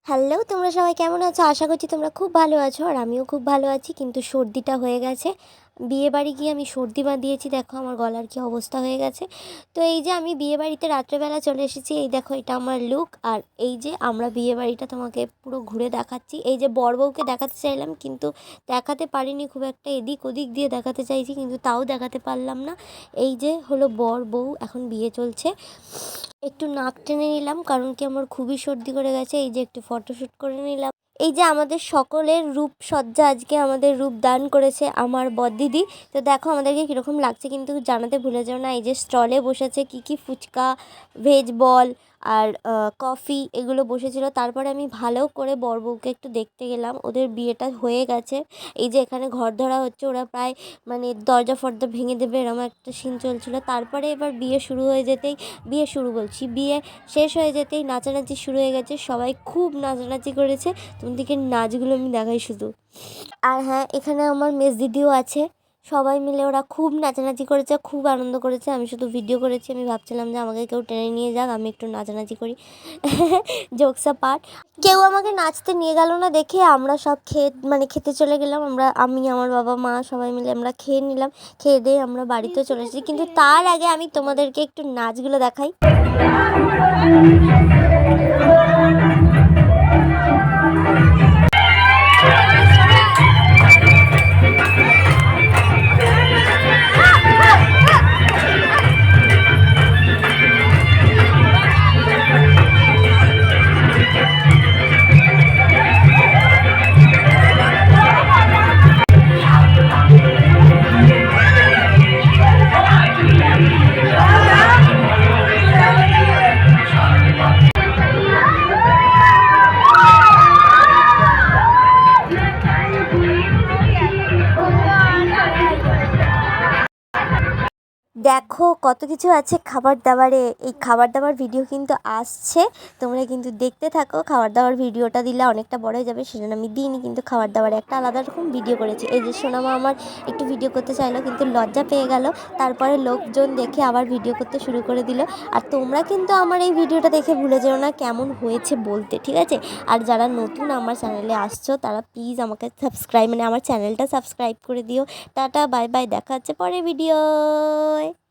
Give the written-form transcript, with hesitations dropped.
Hello, তোমরা সবাই কেমন আছো? আশা করছি তোমরা খুব ভালো আছো আর আমিও খুব ভালো আছি। কিন্তু সর্দিটা হয়ে গেছে। বিয়েবাড়ি গিয়ে আমি সর্দি বাঁধিয়েছি, দেখো আমার গলার কী অবস্থা হয়ে গেছে। তো এই যে আমি বিয়েবাড়িতে রাত্রেবেলা চলে এসেছি, এই দেখো এটা আমার লুক। আর এই যে আমরা বিয়েবাড়িটা তোমাকে পুরো ঘুরে দেখাচ্ছি। এই যে বর বউকে দেখাতে চাইলাম কিন্তু দেখাতে পারিনি, খুব একটা এদিক ওদিক দিয়ে দেখাতে চাইছি কিন্তু তাও দেখাতে পারলাম না। এই যে হলো বর বউ, এখন বিয়ে চলছে। একটু নাক টেনে নিলাম কারণ কি আমার খুবই সর্দি করে গেছে। এই যে একটু ফটোশ্যুট করে নিলাম। এই যে আমাদের সকলের রূপসজ্জা আজকে আমাদের রূপ দান করেছে আমার বরদিদি। তো দেখো আমাদেরকে কীরকম লাগছে কিন্তু জানাতে ভুলে যাও না। এই যে স্টলে বসেছে কী কী ফুচকা, ভেজ বল আর কফি এগুলো বসেছিল। তারপরে আমি ভালো করে বর বউকে একটু দেখতে গেলাম, ওদের বিয়েটা হয়ে গেছে। এই যে এখানে ঘর ধরা হচ্ছে, ওরা প্রায় মানে দরজা ফরজা ভেঙে দেবে এরকম একটা সিন চলছিল। তারপরে এবার বিয়ে শুরু হয়ে যেতেই, বিয়ে শেষ হয়ে যেতেই নাচানাচি শুরু হয়ে গেছে। সবাই খুব নাচানাচি করেছে, তোমাদেরকে নাচগুলো আমি দেখাই শুধু। আর হ্যাঁ, এখানে আমার মেজ দিদিও আছে। সবাই মিলে ওরা খুব নাচানাচি করেছে, খুব আনন্দ করেছে। আমি শুধু ভিডিও করেছি। আমি ভাবছিলাম যে আমাকে কেউ টেনে নিয়ে যাক, আমি একটু নাচানাচি করি। Jokes part. কেউ আমাকে নাচতে নিয়ে গেল না দেখে আমরা সব খেতে চলে গেলাম। আমি আমার বাবা মা সবাই মিলে আমরা খেয়ে নিলাম। খেয়ে দিয়ে আমরা বাড়িতে চলে এসেছি, কিন্তু তার আগে আমি তোমাদেরকে একটু নাচগুলো দেখাই। দেখো কত কিছু আছে খাবার দাবারে। এই খাবার দাবার ভিডিও কিন্তু আসছে, তোমরা কিন্তু দেখতে থাকো। খাবার দাবার ভিডিওটা দিলে অনেকটা বড় হয়ে যাবে, সেজন্য আমি দিইনি। কিন্তু খাবার দাবার একটা আলাদা রকম ভিডিও করেছি। এই যে সোনামা আমার একটু ভিডিও করতে চাইলো কিন্তু লজ্জা পেয়ে গেল। তারপরে লোকজন দেখে আবার ভিডিও করতে শুরু করে দিল। আর তোমরা কিন্তু আমার এই ভিডিওটা দেখে ভুলে যেও না কেমন হয়েছে বলতে, ঠিক আছে? আর যারা নতুন আমার চ্যানেলে আসছো তারা প্লিজ আমাকে আমার চ্যানেলটা সাবস্ক্রাইব করে দিও। টাটা, বাই বাই, দেখা হচ্ছে পরের ভিডিওয়।